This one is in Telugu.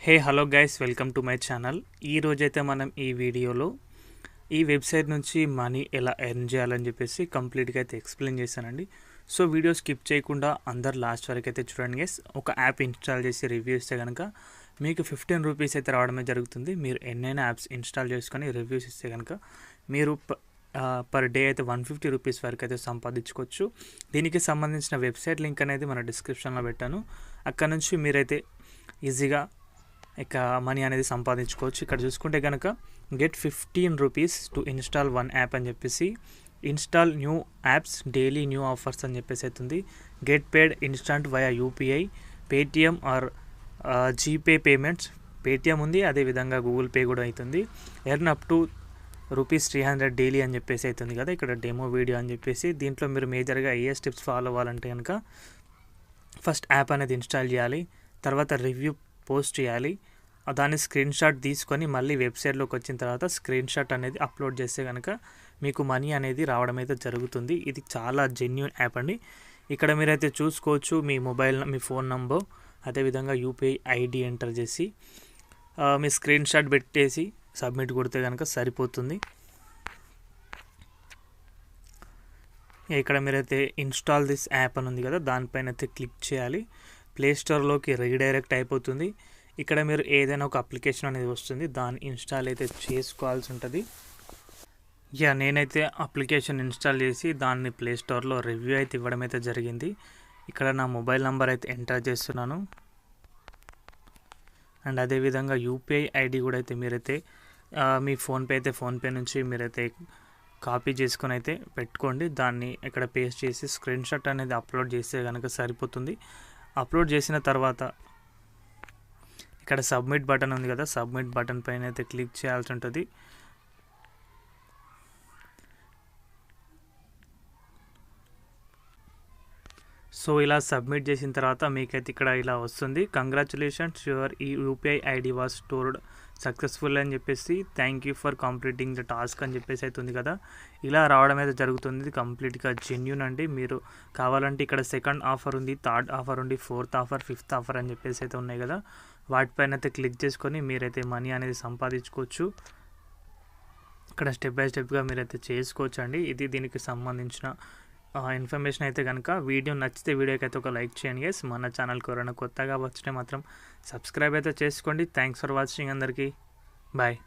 Hey hello guys, welcome to my channel. ఈరోజైతే మనం ఈ వీడియోలో ఈ వెబ్సైట్ నుంచి మనీ ఎలా ఎర్న్ చేయాలని చెప్పేసి కంప్లీట్గా అయితే ఎక్స్ప్లెయిన్ చేశానండి. సో వీడియో స్కిప్ చేయకుండా అందరు లాస్ట్ వరకు అయితే చూడండి గైస్. ఒక యాప్ ఇన్స్టాల్ చేసి రివ్యూ ఇస్తే కనుక మీకు 15 రూపీస్ అయితే రావడమే జరుగుతుంది. మీరు ఎన్నైనా యాప్స్ ఇన్స్టాల్ చేసుకొని రివ్యూస్ ఇస్తే కనుక మీరు పర్ డే అయితే 150 రూపీస్ వరకు అయితే సంపాదించుకోవచ్చు. దీనికి సంబంధించిన వెబ్సైట్ లింక్ అనేది మన డిస్క్రిప్షన్లో పెట్టాను. అక్కడ నుంచి మీరైతే ఈజీగా ఇక మనీ అనేది సంపాదించుకోవచ్చు. ఇక్కడ చూసుకుంటే కనుక get 15 rupees to install one app అని చెప్పేసి install new apps daily new offers అని చెప్పేసి అవుతుంది. Get paid instant via UPI, Paytm are GPay payments. Paytm ఉంది, అదేవిధంగా గూగుల్ పే కూడా అవుతుంది. ఎర్న్ అప్ టు ₹300 డైలీ అని చెప్పేసి అవుతుంది కదా. ఇక్కడ డెమో వీడియో అని చెప్పేసి దీంట్లో మీరు మేజర్గా ఏ స్టెప్స్ ఫాలో అవ్వాలంటే కనుక ఫస్ట్ యాప్ అనేది ఇన్స్టాల్ చేయాలి, తర్వాత రివ్యూ పోస్ట్ చేయాలి, దాన్ని స్క్రీన్ షాట్ తీసుకొని మళ్ళీ వెబ్సైట్లోకి వచ్చిన తర్వాత స్క్రీన్ షాట్ అనేది అప్లోడ్ చేస్తే కనుక మీకు మనీ అనేది రావడం అయితే జరుగుతుంది. ఇది చాలా జెన్యూన్ యాప్ అండి. ఇక్కడ మీరైతే చూసుకోవచ్చు, మీ ఫోన్ నంబర్ అదేవిధంగా యూపీఐ ఐడి ఎంటర్ చేసి మీ స్క్రీన్ షాట్ పెట్టేసి సబ్మిట్ కొడితే కనుక సరిపోతుంది. ఇక్కడ మీరైతే ఇన్స్టాల్ దిస్ యాప్ అని ఉంది కదా, దానిపైన అయితే క్లిక్ చేయాలి. ప్లే స్టోర్లోకి రీడైరెక్ట్ అయిపోతుంది. ఇక్కడ మీరు ఏదైనా ఒక అప్లికేషన్ అనేది వస్తుంది, దాన్ని ఇన్స్టాల్ అయితే చేసుకోవాల్సి ఉంటుంది. నేనైతే అప్లికేషన్ ఇన్స్టాల్ చేసి దాన్ని ప్లే స్టోర్లో రివ్యూ అయితే ఇవ్వడం అయితే జరిగింది. ఇక్కడ నా మొబైల్ నెంబర్ అయితే ఎంటర్ చేస్తున్నాను. అండ్ అదేవిధంగా యూపీఐ ఐడి కూడా అయితే మీరైతే మీ ఫోన్పే నుంచి మీరైతే కాపీ చేసుకొని అయితే పెట్టుకోండి. దాన్ని ఇక్కడ పేస్ట్ చేసి స్క్రీన్ షాట్ అనేది అప్లోడ్ చేస్తే కనుక సరిపోతుంది. అప్లోడ్ చేసిన తర్వాత ఇక్కడ సబ్మిట్ బటన్ ఉంది కదా, సబ్మిట్ బటన్ పైన అయితే క్లిక్ చేయాల్సి ఉంటుంది. సో ఇలా సబ్మిట్ చేసిన తర్వాత మీకైతే ఇక్కడ ఇలా వస్తుంది, కంగ్రాచులేషన్స్ యువర్ ఈ UPI ID was stored successful అని చెప్పేసి thank you for completing the task అని చెప్పేసి అవుతుంది కదా. ఇలా రావడం అయితే జరుగుతుంది. ఇది కంప్లీట్గా జెన్యూన్ అండి. మీరు కావాలంటే ఇక్కడ సెకండ్ ఆఫర్ ఉంది, థర్డ్ ఆఫర్ ఉంది, ఫోర్త్ ఆఫర్, ఫిఫ్త్ ఆఫర్ అని చెప్పేసి అయితే ఉన్నాయి కదా, వాటిపైన అయితే క్లిక్ చేసుకొని మీరైతే మనీ అనేది సంపాదించుకోవచ్చు. ఇక్కడ స్టెప్ బై స్టెప్గా మీరైతే చేసుకోవచ్చు అండి. ఇది దీనికి సంబంధించిన ఇన్ఫర్మేషన్ అయితే కనుక వీడియో నచ్చితే వీడియోకి అయితే ఒక లైక్ చేయండి గైస్. మన ఛానల్కి ఎవరైనా కొత్తగా వచ్చితే మాత్రం సబ్స్క్రైబ్ అయితే చేసుకోండి. థ్యాంక్స్ ఫర్ వాచింగ్ అందరికీ. బాయ్.